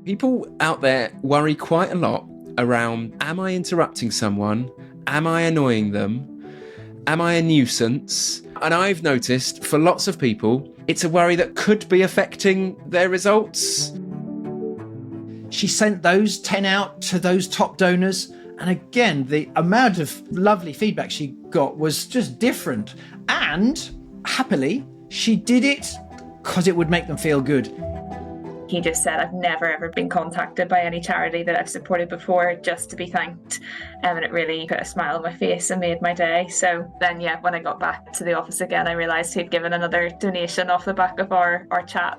People out there worry quite a lot around, am I interrupting someone? Am I annoying them? Am I a nuisance? And I've noticed for lots of people, it's a worry that could be affecting their results. She sent those 10 out to those top donors. And again, the amount of lovely feedback she got was just different. And happily, she did it because it would make them feel good. He just said, I've never ever been contacted by any charity that I've supported before just to be thanked. And it really put a smile on my face and made my day. So then, when I got back to the office again, I realised he'd given another donation off the back of our chat.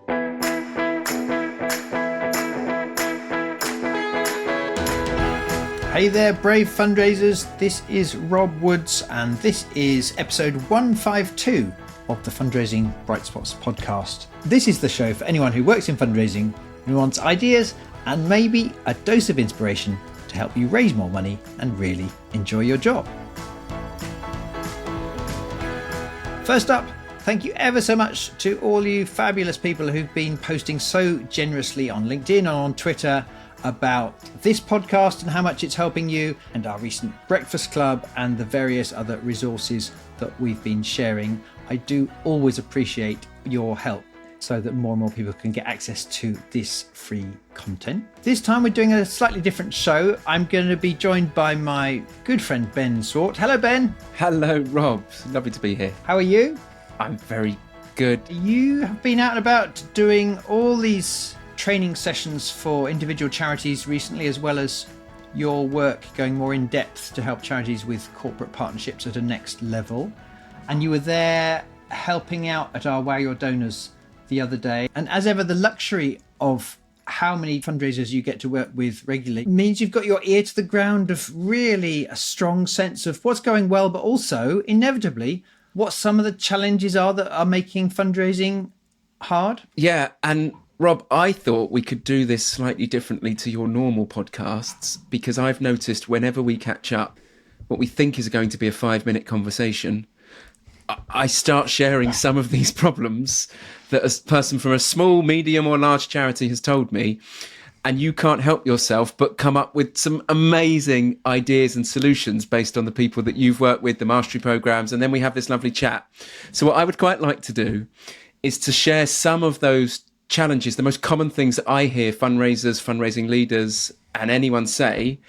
Hey there, brave fundraisers. This is Rob Woods, and this is episode 152 of the Fundraising Bright Spots podcast. This is the show for anyone who works in fundraising, who wants ideas and maybe a dose of inspiration to help you raise more money and really enjoy your job. First up, thank you ever so much to all you fabulous people who've been posting so generously on LinkedIn and on Twitter about this podcast and how much it's helping you, and our recent breakfast club and the various other resources that we've been sharing. I do always appreciate your help so that more and more people can get access to this free content. This time we're doing a slightly different show. I'm going to be joined by my good friend Ben Swart. Hello, Ben. Hello, Rob. Lovely to be here. How are you? I'm very good. You have been out and about doing all these training sessions for individual charities recently, as well as your work going more in depth to help charities with corporate partnerships at a next level. And you were there helping out at our Wow Your Donors the other day. And as ever, the luxury of how many fundraisers you get to work with regularly means you've got your ear to the ground of really a strong sense of what's going well, but also inevitably what some of the challenges are that are making fundraising hard. Yeah, and Rob, I thought we could do this slightly differently to your normal podcasts, because I've noticed whenever we catch up, what we think is going to be a 5-minute conversation, I start sharing some of these problems that a person from a small, medium or large charity has told me, and you can't help yourself but come up with some amazing ideas and solutions based on the people that you've worked with, the mastery programs, and then we have this lovely chat. So what I would quite like to do is to share some of those challenges, the most common things that I hear fundraisers, fundraising leaders and anyone say.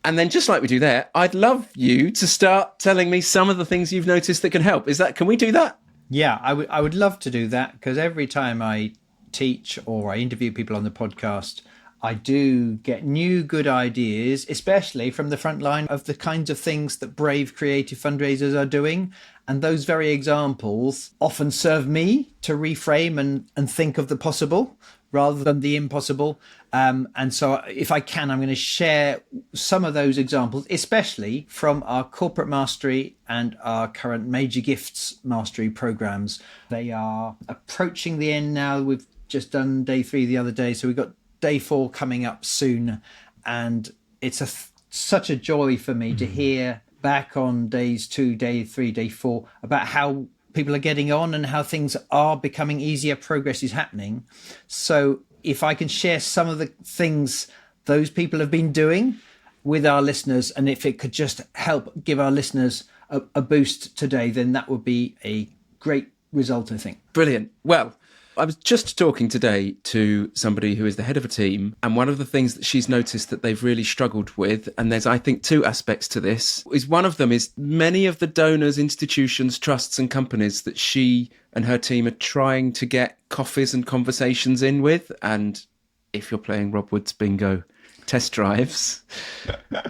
And then just like we do there, I'd love you to start telling me some of the things you've noticed that can help. Can we do that? Yeah, I would love to do that, because every time I teach or I interview people on the podcast, I do get new good ideas, especially from the front line of the kinds of things that brave creative fundraisers are doing. And those very examples often serve me to reframe and think of the possible rather than the impossible. And so if I can, I'm going to share some of those examples, especially from our corporate mastery and our current major gifts mastery programs. They are approaching the end now. We've just done day 3 the other day. So we've got day 4 coming up soon. And it's such a joy for me to hear back on days 2, day 3, day 4 about how people are getting on and how things are becoming easier, progress is happening. So if I can share some of the things those people have been doing with our listeners, and if it could just help give our listeners a boost today, then that would be a great result, I think. Brilliant. Well, I was just talking today to somebody who is the head of a team, and one of the things that she's noticed that they've really struggled with, and there's, I think, 2 aspects to this, is one of them is many of the donors, institutions, trusts and companies that she and her team are trying to get coffees and conversations in with, and if you're playing Rob Woods bingo, test drives,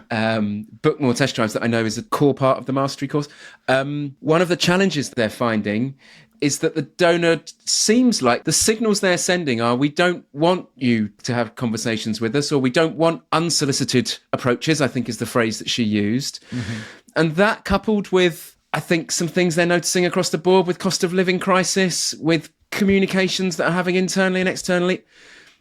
book more test drives, that I know is a core part of the mastery course. One of the challenges they're finding is that the donor seems like the signals they're sending are, we don't want you to have conversations with us, or we don't want unsolicited approaches, I think is the phrase that she used. Mm-hmm. And that coupled with, I think, some things they're noticing across the board with cost of living crisis, with communications that are having internally and externally,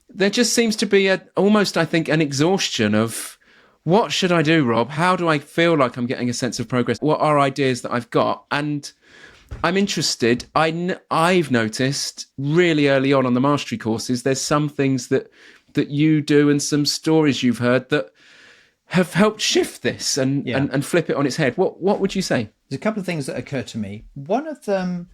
there just seems to be almost, I think, an exhaustion of, what should I do, Rob? How do I feel like I'm getting a sense of progress? What are ideas that I've got? And I'm interested. I've noticed really early on the mastery courses, there's some things that that you do and some stories you've heard that have helped shift this and flip it on its head. What would you say? There's a couple of things that occur to me. One of them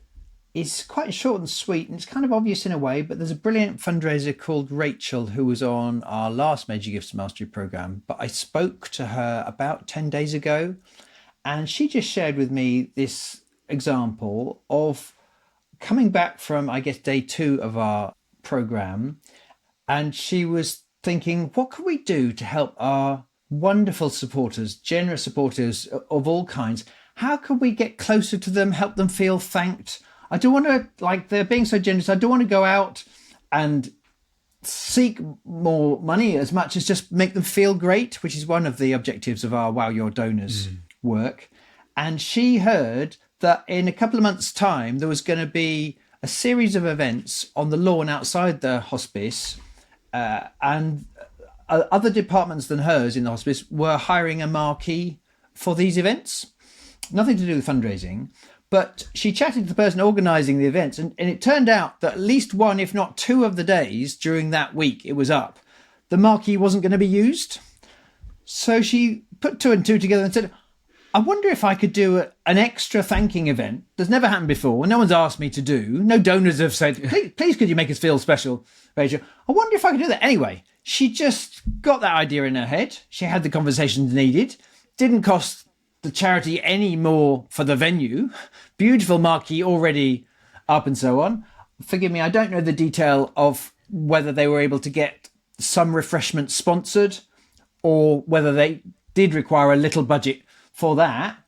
is quite short and sweet, and it's kind of obvious in a way, but there's a brilliant fundraiser called Rachel who was on our last Major Gifts Mastery program. But I spoke to her about 10 days ago, and she just shared with me this example of coming back from, I guess, day 2 of our program. And she was thinking, what can we do to help our wonderful supporters, generous supporters of all kinds? How can we get closer to them, help them feel thanked? I don't want to, like, they're being so generous, I don't want to go out and seek more money as much as just make them feel great, which is one of the objectives of our Wow Your Donors work. And she heard that in a couple of months' time, there was going to be a series of events on the lawn outside the hospice, and other departments than hers in the hospice were hiring a marquee for these events. Nothing to do with fundraising. But she chatted to the person organising the events, and it turned out that at least one, if not 2 of the days during that week it was up, the marquee wasn't going to be used. So she put 2 and 2 together and said, I wonder if I could do an extra thanking event that's never happened before, no one's asked me to do. No donors have said, please could you make us feel special, Rachel? I wonder if I could do that. Anyway, she just got that idea in her head. She had the conversations needed. Didn't cost the charity any more for the venue. Beautiful marquee already up and so on. Forgive me, I don't know the detail of whether they were able to get some refreshments sponsored or whether they did require a little budget for that.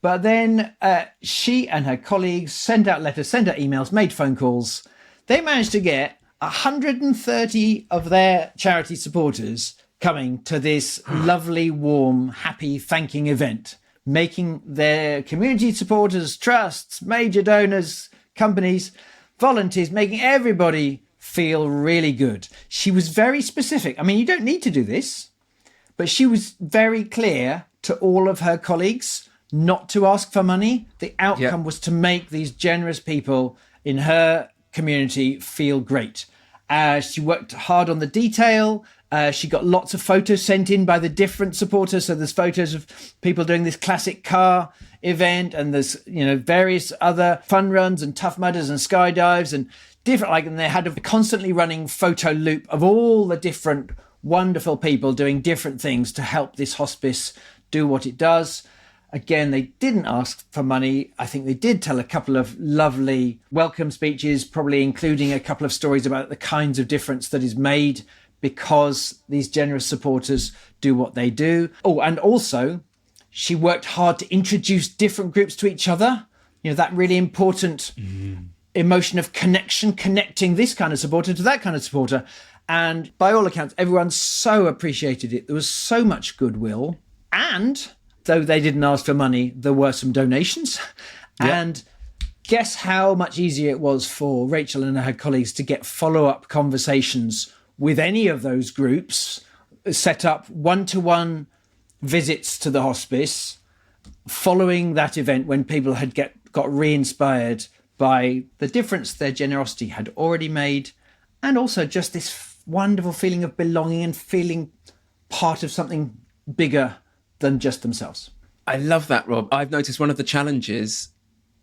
But then she and her colleagues sent out letters, sent out emails, made phone calls. They managed to get 130 of their charity supporters coming to this lovely, warm, happy thanking event, making their community supporters, trusts, major donors, companies, volunteers, making everybody feel really good. She was very specific. I mean, you don't need to do this, but she was very clear to all of her colleagues not to ask for money. The outcome was to make these generous people in her community feel great. She worked hard on the detail. She got lots of photos sent in by the different supporters. So there's photos of people doing this classic car event, and there's, various other fun runs and tough mudders and skydives and different, and they had a constantly running photo loop of all the different wonderful people doing different things to help this hospice do what it does. Again, they didn't ask for money. I think they did tell a couple of lovely welcome speeches, probably including a couple of stories about the kinds of difference that is made because these generous supporters do what they do. Oh, and also she worked hard to introduce different groups to each other. That really important emotion of connection, connecting this kind of supporter to that kind of supporter. And by all accounts, everyone so appreciated it. There was so much goodwill. And though they didn't ask for money, there were some donations. Yep. And guess how much easier it was for Rachel and her colleagues to get follow-up conversations with any of those groups, set up one-to-one visits to the hospice following that event when people had got re-inspired by the difference their generosity had already made, and also just this wonderful feeling of belonging and feeling part of something bigger than just themselves. I love that, Rob. I've noticed one of the challenges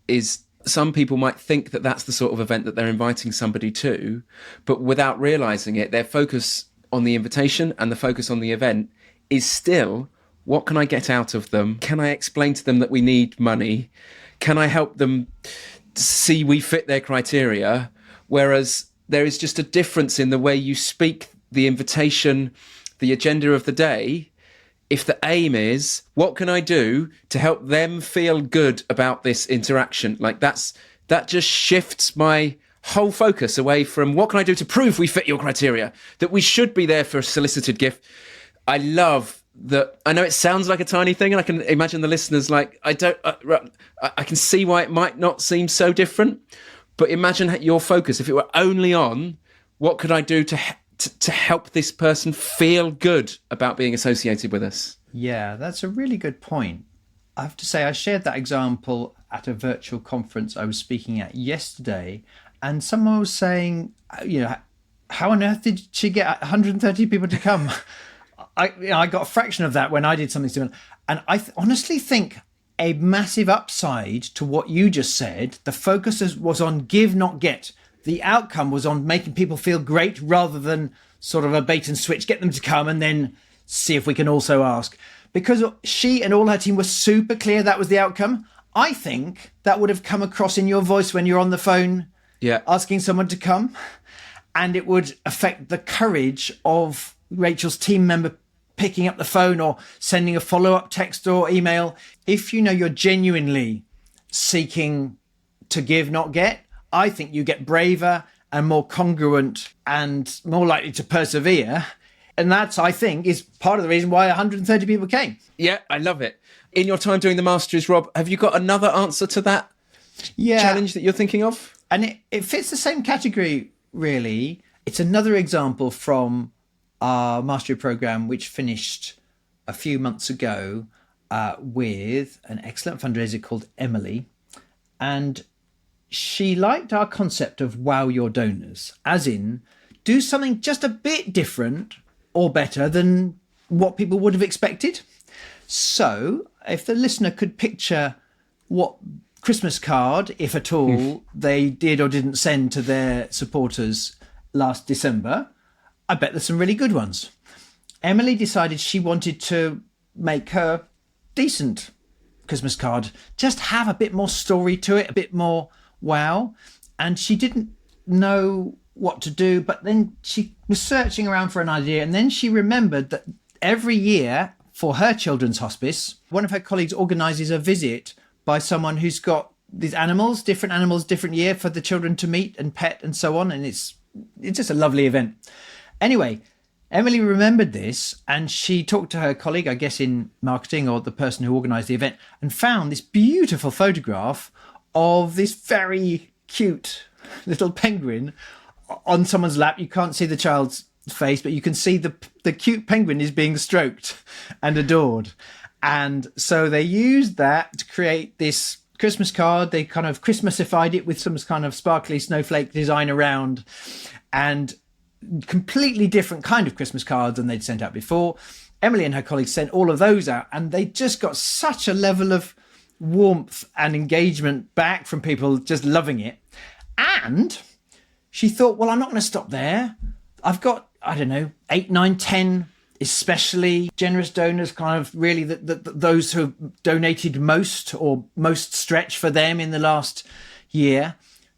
is some people might think that that's the sort of event that they're inviting somebody to, but without realising it, their focus on the invitation and the focus on the event is still, what can I get out of them? Can I explain to them that we need money? Can I help them see we fit their criteria? Whereas there is just a difference in the way you speak the invitation, the agenda of the day. If the aim is, what can I do to help them feel good about this interaction? That just shifts my whole focus away from what can I do to prove we fit your criteria, that we should be there for a solicited gift. I love that. I know it sounds like a tiny thing, and I can imagine the listeners I can see why it might not seem so different, but imagine your focus if it were only on what could I do to help this person feel good about being associated with us. Yeah, that's a really good point. I have to say, I shared that example at a virtual conference I was speaking at yesterday, and someone was saying, how on earth did she get 130 people to come? I got a fraction of that when I did something similar. And I honestly think a massive upside to what you just said, the focus was on give, not get. The outcome was on making people feel great rather than sort of a bait and switch, get them to come and then see if we can also ask. Because she and all her team were super clear that was the outcome. I think that would have come across in your voice when you're on the phone asking someone to come. And it would affect the courage of Rachel's team member picking up the phone or sending a follow-up text or email. If you know you're genuinely seeking to give, not get, I think you get braver and more congruent and more likely to persevere. And that's, I think, is part of the reason why 130 people came. Yeah, I love it. In your time doing the Masters, Rob, have you got another answer to that challenge that you're thinking of? And it fits the same category, really. It's another example from our mastery program, which finished a few months ago with an excellent fundraiser called Emily. And she liked our concept of wow your donors, as in do something just a bit different or better than what people would have expected. So if the listener could picture what Christmas card, if at all, they did or didn't send to their supporters last December, I bet there's some really good ones. Emily decided she wanted to make her decent Christmas card, just have a bit more story to it, a bit more wow. And she didn't know what to do, but then she was searching around for an idea, and then she remembered that every year for her children's hospice, one of her colleagues organises a visit by someone who's got these animals, different year for the children to meet and pet and so on. And it's just a lovely event. Anyway, Emily remembered this and she talked to her colleague, I guess in marketing or the person who organised the event, and found this beautiful photograph of this very cute little penguin on someone's lap. You can't see the child's face, but you can see the cute penguin is being stroked and adored. And so they used that to create this Christmas card. They kind of Christmasified it with some kind of sparkly snowflake design around, and completely different kind of Christmas cards than they'd sent out before. Emily and her colleagues sent all of those out, and they just got such a level of warmth and engagement back from people just loving it. And she thought, well, I'm not going to stop there. I've got, I don't know, 8, 9, 10 especially generous donors, kind of really those who have donated most or most stretch for them in the last year.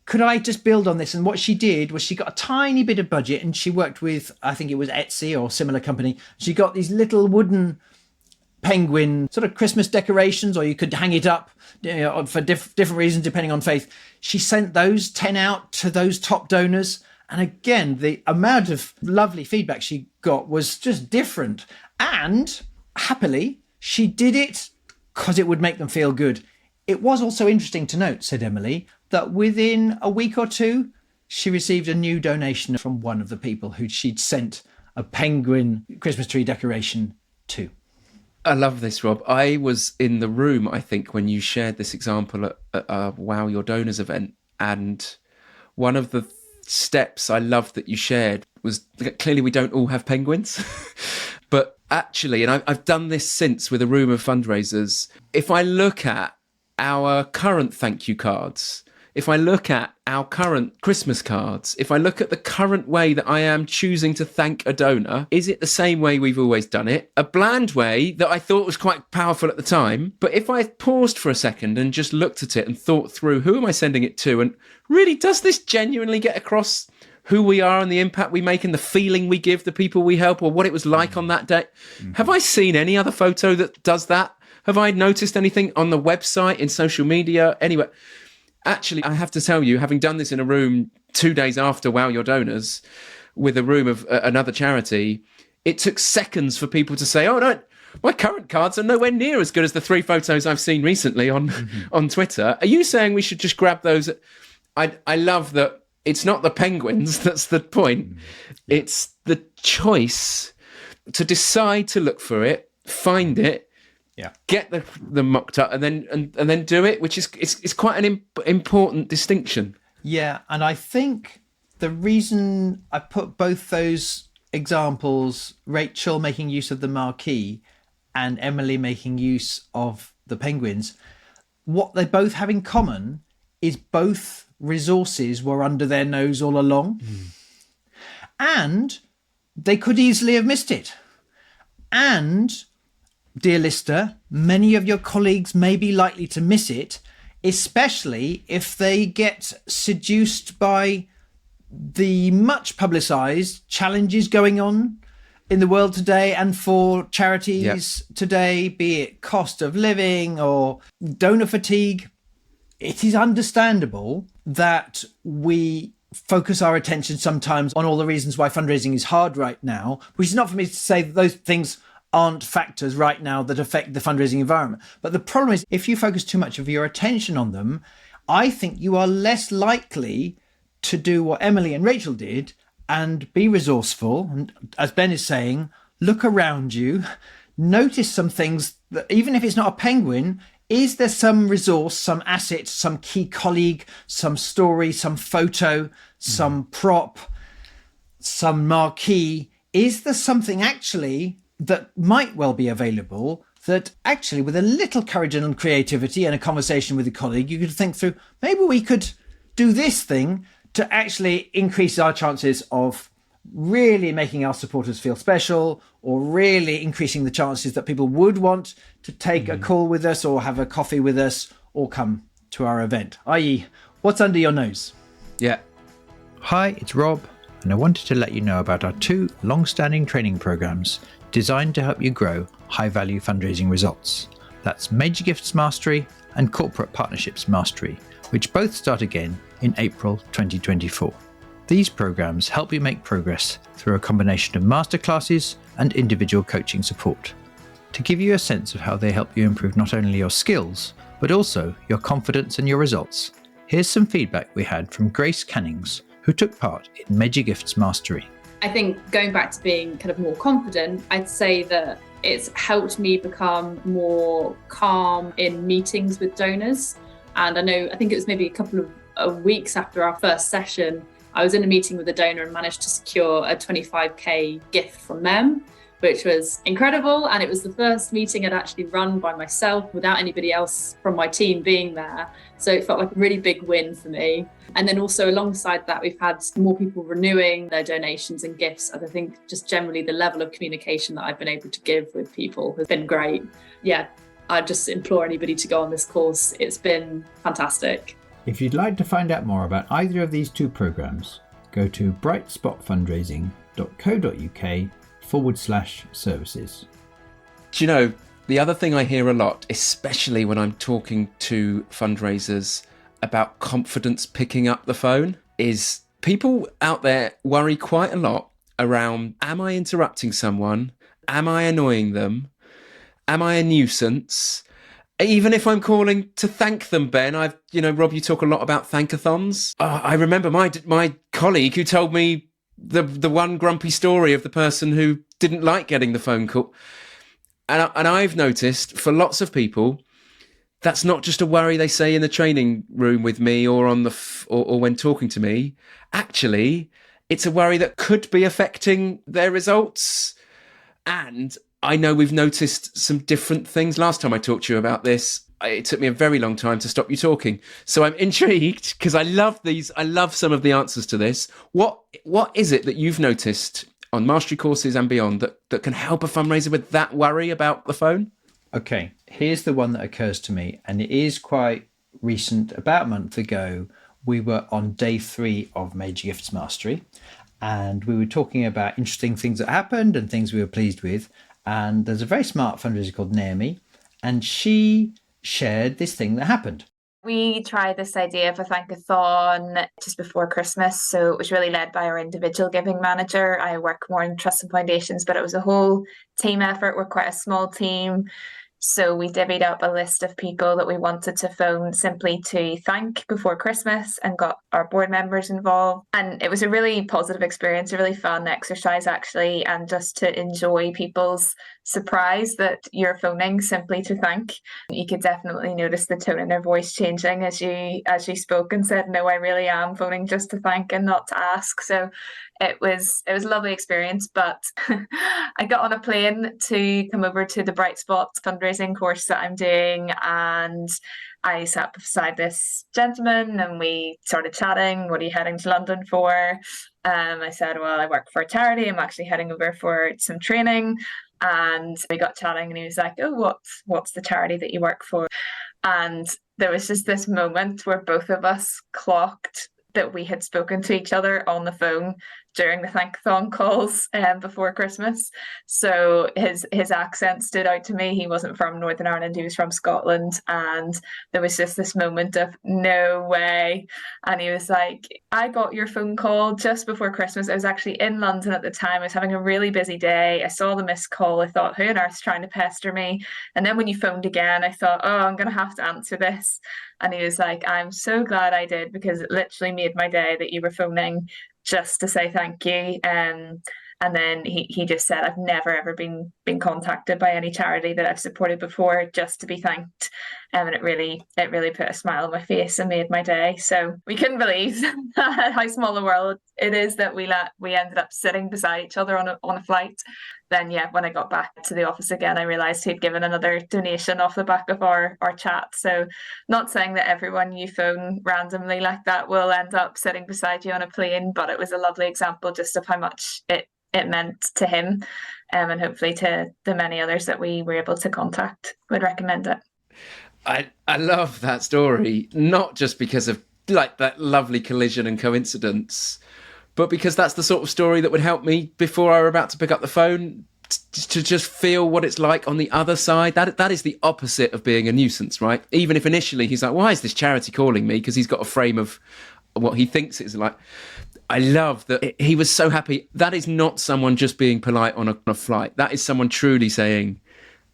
Could I just build on this? And what she did was she got a tiny bit of budget, and she worked with, I think it was Etsy or similar company. She got these little wooden penguin sort of Christmas decorations, or you could hang it up, you know, for different reasons depending on faith. She sent those 10 out to those top donors. And again, the amount of lovely feedback she got was just different. And happily, she did it because it would make them feel good. It was also interesting to note, said Emily, that within a week or two, she received a new donation from one of the people who she'd sent a penguin Christmas tree decoration to. I love this, Rob. I was in the room, I think, when you shared this example at a Wow Your Donors event. And one of the steps I loved that you shared was clearly we don't all have penguins. But actually, and I've done this since with a room of fundraisers, if I look at our current thank you cards, if I look at our current Christmas cards, if I look at the current way that I am choosing to thank a donor, is it the same way we've always done it? A bland way that I thought was quite powerful at the time. But if I paused for a second and just looked at it and thought through, who am I sending it to? And really, does this genuinely get across who we are and the impact we make and the feeling we give the people we help, or what it was like on that day? Mm-hmm. Have I seen any other photo that does that? Have I noticed anything on the website, in social media, anywhere? Actually, I have to tell you, having done this in a room 2 days after Wow Your Donors with a room of another charity, it took seconds for people to say, oh, no, my current cards are nowhere near as good as the 3 photos I've seen recently on Twitter. Are you saying we should just grab those? I love that it's not the penguins that's the point. Yeah. It's the choice to decide to look for it, find it, get the mocked up, and then do it, which is it's quite an important distinction. Yeah, and I think The reason I put both those examples, Rachel making use of the marquee and Emily making use of the penguins, what they both have in common is both resources were under their nose all along. And they could easily have missed it. And, dear listener, many of your colleagues may be likely to miss it, especially if they get seduced by the much publicised challenges going on in the world today and for charities today, be it cost of living or donor fatigue. It is understandable that we focus our attention sometimes on all the reasons why fundraising is hard right now, which is not for me to say that those things aren't factors right now that affect the fundraising environment. But the problem is, if you focus too much of your attention on them, I think you are less likely to do what Emily and Rachel did and be resourceful. And as Ben is saying, look around you, notice some things that even if it's not a penguin, is there some resource, some asset, some key colleague, some story, some photo, some prop, some marquee? Is there something actually that might well be available that actually with a little courage and creativity and a conversation with a colleague, you could think through, maybe we could do this thing to actually increase our chances of really making our supporters feel special, or really increasing the chances that people would want to take a call with us or have a coffee with us or come to our event, i.e. what's under your nose? Yeah. Hi, it's Rob, and I wanted to let you know about our 2 long-standing training programs designed to help you grow high-value fundraising results. That's Major Gifts Mastery and Corporate Partnerships Mastery, which both start again in April 2024. These programs help you make progress through a combination of masterclasses and individual coaching support. To give you a sense of how they help you improve not only your skills, but also your confidence and your results, here's some feedback we had from Grace Cannings, who took part in Major Gifts Mastery. I think going back to being kind of more confident, I'd say that it's helped me become more calm in meetings with donors. And I think it was maybe a couple of weeks after our first session, I was in a meeting with a donor and managed to secure a 25k gift from them, which was incredible. And it was the first meeting I'd actually run by myself without anybody else from my team being there. So it felt like a really big win for me. And then also alongside that, we've had more people renewing their donations and gifts. And I think just generally the level of communication that I've been able to give with people has been great. Yeah, I just implore anybody to go on this course. It's been fantastic. If you'd like to find out more about either of these 2 programs, go to brightspotfundraising.co.uk/services. Do you know, the other thing I hear a lot, especially when I'm talking to fundraisers about confidence picking up the phone, is people out there worry quite a lot around, am I interrupting someone? Am I annoying them? Am I a nuisance? Even if I'm calling to thank them, Ben, Rob, you talk a lot about thankathons. I remember my colleague who told me the one grumpy story of the person who didn't like getting the phone call. And I've noticed for lots of people, that's not just a worry they say in the training room with me or on or when talking to me. Actually, it's a worry that could be affecting their results. And I know we've noticed some different things. Last time I talked to you about this, it took me a very long time to stop you talking. So I'm intrigued because I love these. I love some of the answers to this. What is it that you've noticed on mastery courses and beyond that can help a fundraiser with that worry about the phone? Okay, here's the one that occurs to me, and it is quite recent. About a month ago, we were on day 3 of Major Gifts Mastery, and we were talking about interesting things that happened and things we were pleased with. And there's a very smart fundraiser called Naomi, and she shared this thing that happened. We tried this idea of a thankathon just before Christmas. So it was really led by our individual giving manager. I work more in trusts and foundations, but it was a whole team effort. We're quite a small team. So we divvied up a list of people that we wanted to phone simply to thank before Christmas and got our board members involved. And it was a really positive experience, a really fun exercise actually, and just to enjoy people's surprise that you're phoning simply to thank. You could definitely notice the tone in their voice changing as you spoke and said, no, I really am phoning just to thank and not to ask. So it was a lovely experience, but I got on a plane to come over to the Bright Spot fundraising course that I'm doing, and I sat beside this gentleman and we started chatting. What are you heading to London for? I said, well, I work for a charity. I'm actually heading over for some training. And we got chatting and he was like, oh, what's the charity that you work for? And there was just this moment where both of us clocked that we had spoken to each other on the phone during the thankathon calls before Christmas. So his accent stood out to me. He wasn't from Northern Ireland, he was from Scotland. And there was just this moment of no way. And he was like, I got your phone call just before Christmas. I was actually in London at the time. I was having a really busy day. I saw the missed call. I thought, who on earth's trying to pester me? And then when you phoned again, I thought, oh, I'm going to have to answer this. And he was like, I'm so glad I did, because it literally made my day that you were phoning just to say thank you. And then he just said, I've never ever been contacted by any charity that I've supported before just to be thanked. And it really put a smile on my face and made my day. So we couldn't believe how small a world it is that we ended up sitting beside each other on a flight. Then when I got back to the office again, I realised he'd given another donation off the back of our chat. So not saying that everyone you phone randomly like that will end up sitting beside you on a plane, but it was a lovely example just of how much it meant to him, and hopefully to the many others that we were able to contact. Would recommend it. I love that story, not just because of like that lovely collision and coincidence, but because that's the sort of story that would help me before I were about to pick up the phone to just feel what it's like on the other side. That is the opposite of being a nuisance, right? Even if initially he's like, why is this charity calling me? Because he's got a frame of what he thinks it's like. I love that he was so happy. That is not someone just being polite on a flight. That is someone truly saying,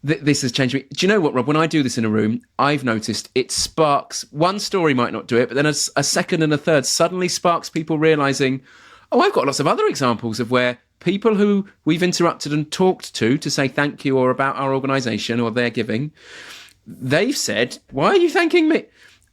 this has changed me. Do you know what, Rob? When I do this in a room, I've noticed it sparks. One story might not do it, but then a second and a third suddenly sparks people realising, oh, I've got lots of other examples of where people who we've interrupted and talked to say thank you or about our organisation or their giving, they've said, why are you thanking me?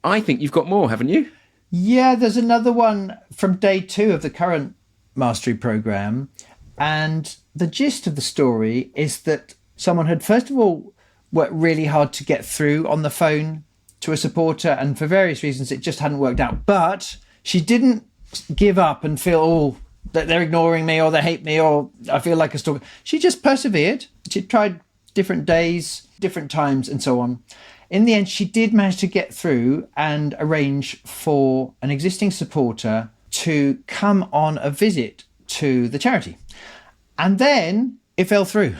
I think you've got more, haven't you? Yeah, there's another one from day 2 of the current mastery programme. And the gist of the story is that someone had, first of all, worked really hard to get through on the phone to a supporter. And for various reasons, it just hadn't worked out. But she didn't give up and feel, oh, that they're ignoring me or they hate me or I feel like a stalker. She just persevered. She tried different days, different times and so on. In the end, she did manage to get through and arrange for an existing supporter to come on a visit to the charity. And then it fell through.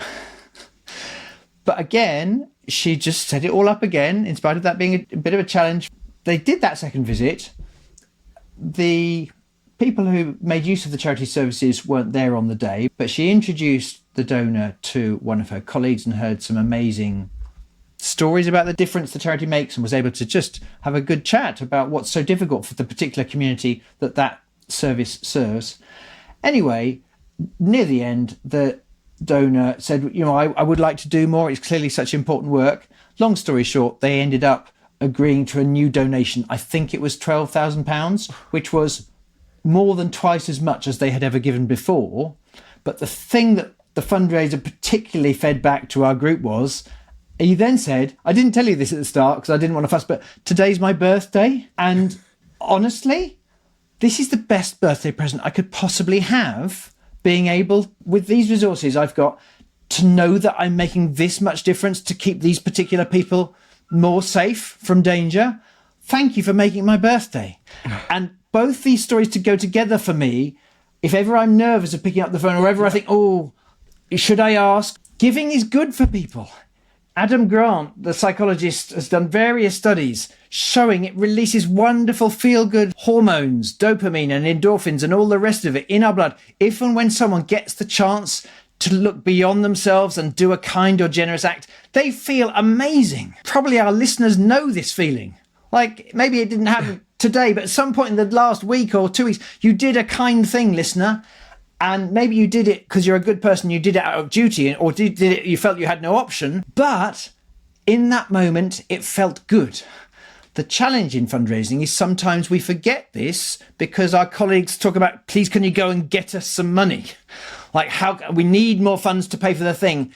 But again, she just set it all up again, in spite of that being a bit of a challenge. They did that second visit. The people who made use of the charity services weren't there on the day, but she introduced the donor to one of her colleagues and heard some amazing stories about the difference the charity makes and was able to just have a good chat about what's so difficult for the particular community that service serves. Anyway, near the end, the donor said, I would like to do more. It's clearly such important work. Long story short, they ended up agreeing to a new donation. I think it was £12,000, which was more than twice as much as they had ever given before. But the thing that the fundraiser particularly fed back to our group was, he then said, I didn't tell you this at the start because I didn't want to fuss, but today's my birthday. And honestly, this is the best birthday present I could possibly have, being able, with these resources I've got, to know that I'm making this much difference to keep these particular people more safe from danger. Thank you for making my birthday. And both these stories to go together for me, if ever I'm nervous of picking up the phone or ever I think, oh, should I ask? Giving is good for people. Adam Grant, the psychologist, has done various studies showing it releases wonderful feel-good hormones, dopamine and endorphins and all the rest of it in our blood if and when someone gets the chance to look beyond themselves and do a kind or generous act, they feel amazing. Probably our listeners know this feeling. Like, maybe it didn't happen today, but at some point in the last week or 2 weeks, you did a kind thing, listener. And maybe you did it because you're a good person, you did it out of duty, or did it, you felt you had no option. But in that moment, it felt good. The challenge in fundraising is sometimes we forget this because our colleagues talk about, please, can you go and get us some money? Like, how we need more funds to pay for the thing.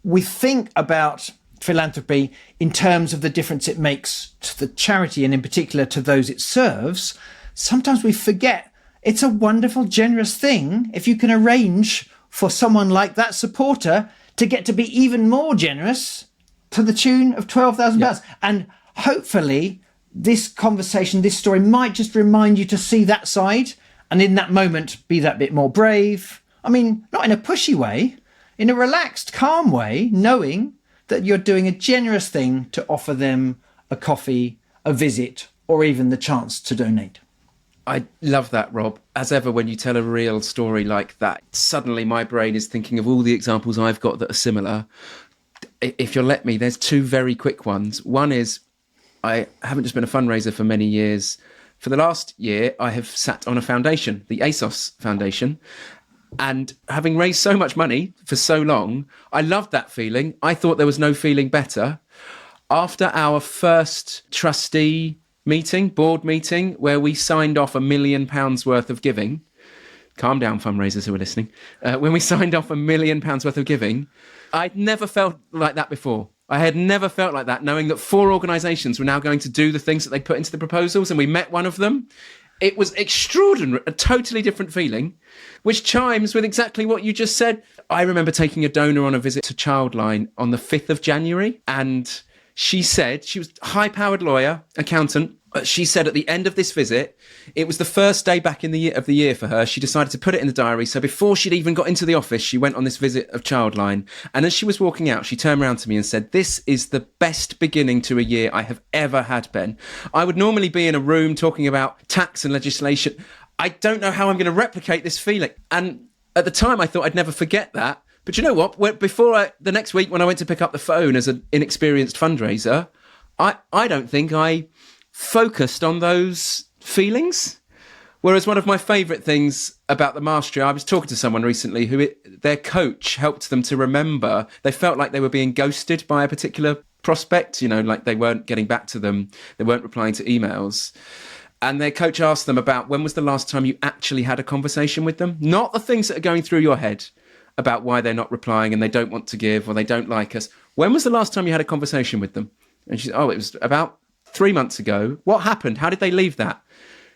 We think about philanthropy in terms of the difference it makes to the charity and in particular to those it serves. Sometimes we forget it's a wonderful, generous thing if you can arrange for someone like that supporter to get to be even more generous to the tune of £12,000. Yeah. And hopefully this conversation, this story might just remind you to see that side and in that moment be that bit more brave. I mean, not in a pushy way, in a relaxed, calm way, knowing that you're doing a generous thing to offer them a coffee, a visit, or even the chance to donate. I love that, Rob. As ever, when you tell a real story like that, suddenly my brain is thinking of all the examples I've got that are similar. If you'll let me, there's two very quick ones. One is, I haven't just been a fundraiser for many years. For the last year, I have sat on a foundation, the ASOS Foundation. And having raised so much money for so long, I loved that feeling. I thought there was no feeling better. After our first trustee board meeting, where we signed off £1 million worth of giving, calm down, fundraisers who are listening, when we signed off £1 million worth of giving, I'd never felt like that before. I had never felt like that, knowing that 4 organisations were now going to do the things that they put into the proposals, and we met one of them. It was extraordinary, a totally different feeling, which chimes with exactly what you just said. I remember taking a donor on a visit to Childline on the 5th of January, and she said, she was a high-powered lawyer, accountant, but she said at the end of this visit, it was the first day back in the year for her. She decided to put it in the diary. So before she'd even got into the office, she went on this visit of Childline. And as she was walking out, she turned around to me and said, "This is the best beginning to a year I have ever had, Ben. I would normally be in a room talking about tax and legislation. I don't know how I'm going to replicate this feeling." And at the time, I thought I'd never forget that. But you know what? The next week when I went to pick up the phone as an inexperienced fundraiser, I don't think I focused on those feelings. Whereas one of my favourite things about the mastery, I was talking to someone recently who their coach helped them to remember they felt like they were being ghosted by a particular prospect, like they weren't getting back to them, they weren't replying to emails. And their coach asked them about when was the last time you actually had a conversation with them? Not the things that are going through your head about why they're not replying and they don't want to give or they don't like us. When was the last time you had a conversation with them? And she said, it was about 3 months ago. What happened? How did they leave that?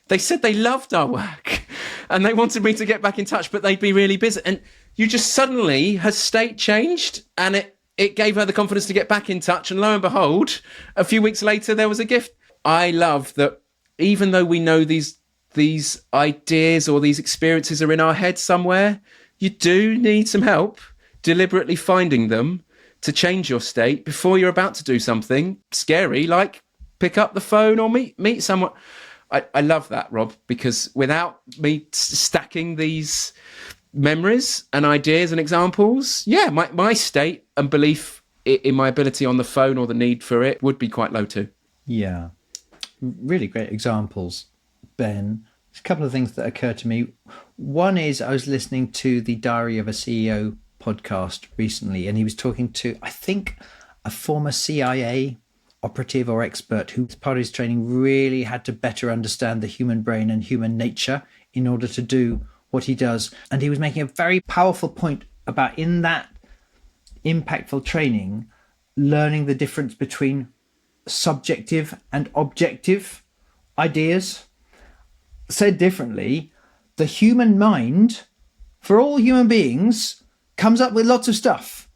They said they loved our work and they wanted me to get back in touch, but they'd be really busy. And you just suddenly, her state changed and it gave her the confidence to get back in touch. And lo and behold, a few weeks later, there was a gift. I love that even though we know these ideas or these experiences are in our head somewhere, you do need some help deliberately finding them to change your state before you're about to do something scary, like pick up the phone or meet someone. I love that, Rob, because without me stacking these memories and ideas and examples, my state and belief in my ability on the phone or the need for it would be quite low too. Yeah, really great examples, Ben. There's a couple of things that occur to me. One is I was listening to the Diary of a CEO podcast recently, and he was talking to, I think, a former CIA operative or expert who, as part of his training, really had to better understand the human brain and human nature in order to do what he does. And he was making a very powerful point about, in that impactful training, learning the difference between subjective and objective ideas. Said differently, the human mind, for all human beings, comes up with lots of stuff.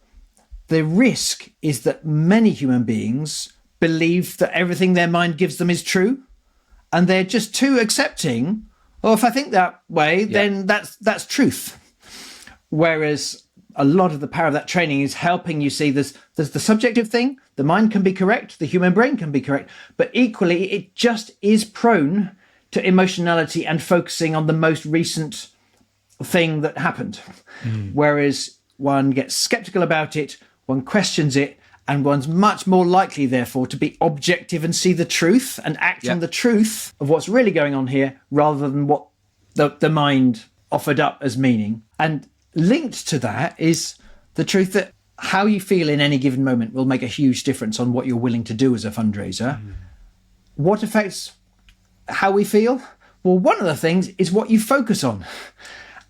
The risk is that many human beings believe that everything their mind gives them is true, and they're just too accepting. Well, if I think that way, then that's truth. Whereas a lot of the power of that training is helping you see there's the subjective thing. The mind can be correct, the human brain can be correct, but equally it just is prone to emotionality and focusing on the most recent thing that happened. Whereas one gets skeptical about it, one questions it, and one's much more likely, therefore, to be objective and see the truth and act on the truth of what's really going on here, rather than what the mind offered up as meaning. And linked to that is the truth that how you feel in any given moment will make a huge difference on what you're willing to do as a fundraiser. What affects how we feel? Well, one of the things is what you focus on.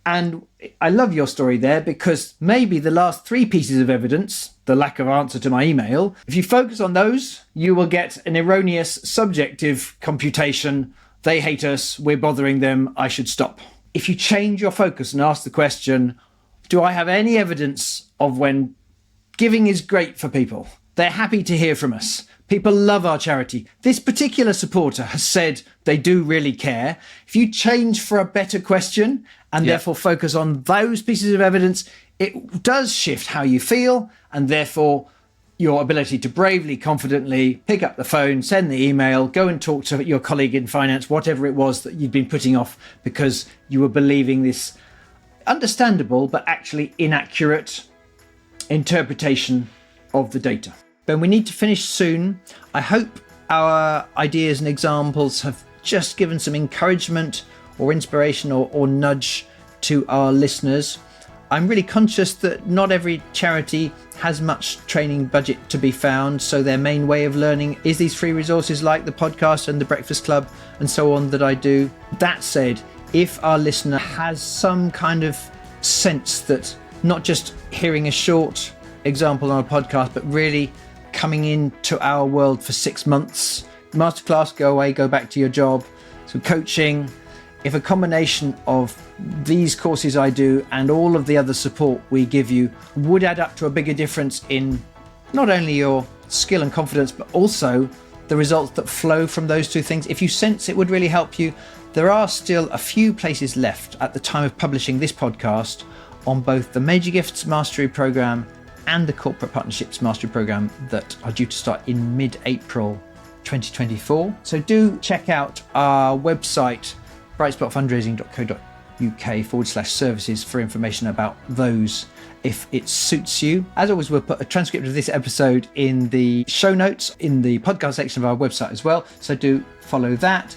And I love your story there, because maybe the last 3 pieces of evidence, the lack of answer to my email, if you focus on those, you will get an erroneous subjective computation. They hate us, we're bothering them, I should stop. If you change your focus and ask the question, do I have any evidence of when giving is great for people? They're happy to hear from us. People love our charity. This particular supporter has said they do really care. If you change for a better question and therefore focus on those pieces of evidence, it does shift how you feel, and therefore your ability to bravely, confidently pick up the phone, send the email, go and talk to your colleague in finance, whatever it was that you'd been putting off because you were believing this understandable but actually inaccurate interpretation of the data. Ben, we need to finish soon. I hope our ideas and examples have just given some encouragement or inspiration or nudge to our listeners. I'm really conscious that not every charity has much training budget to be found, so their main way of learning is these free resources like the podcast and the Breakfast Club and so on that I do. That said, if our listener has some kind of sense that not just hearing a short example on a podcast, but really coming into our world for 6 months, masterclass, go away, go back to your job, so coaching, if a combination of these courses I do and all of the other support we give you would add up to a bigger difference in not only your skill and confidence, but also the results that flow from those 2 things, if you sense it would really help you, there are still a few places left at the time of publishing this podcast on both the Major Gifts Mastery Programme and the Corporate Partnerships Mastery Programme that are due to start in mid-April 2024. So do check out our website, brightspotfundraising.co.uk/services, for information about those if it suits you. As always, we'll put a transcript of this episode in the show notes in the podcast section of our website as well, so do follow that.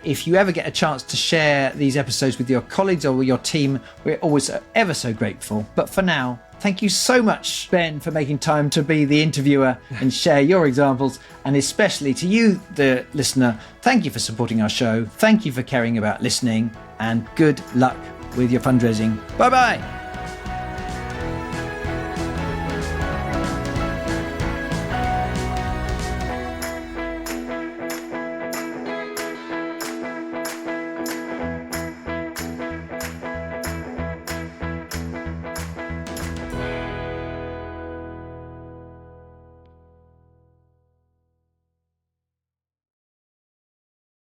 If you ever get a chance to share these episodes with your colleagues or with your team, we're always ever so grateful. But for now, thank you so much, Ben, for making time to be the interviewer and share your examples. And especially to you, the listener, thank you for supporting our show. Thank you for caring about listening, and good luck with your fundraising. Bye-bye.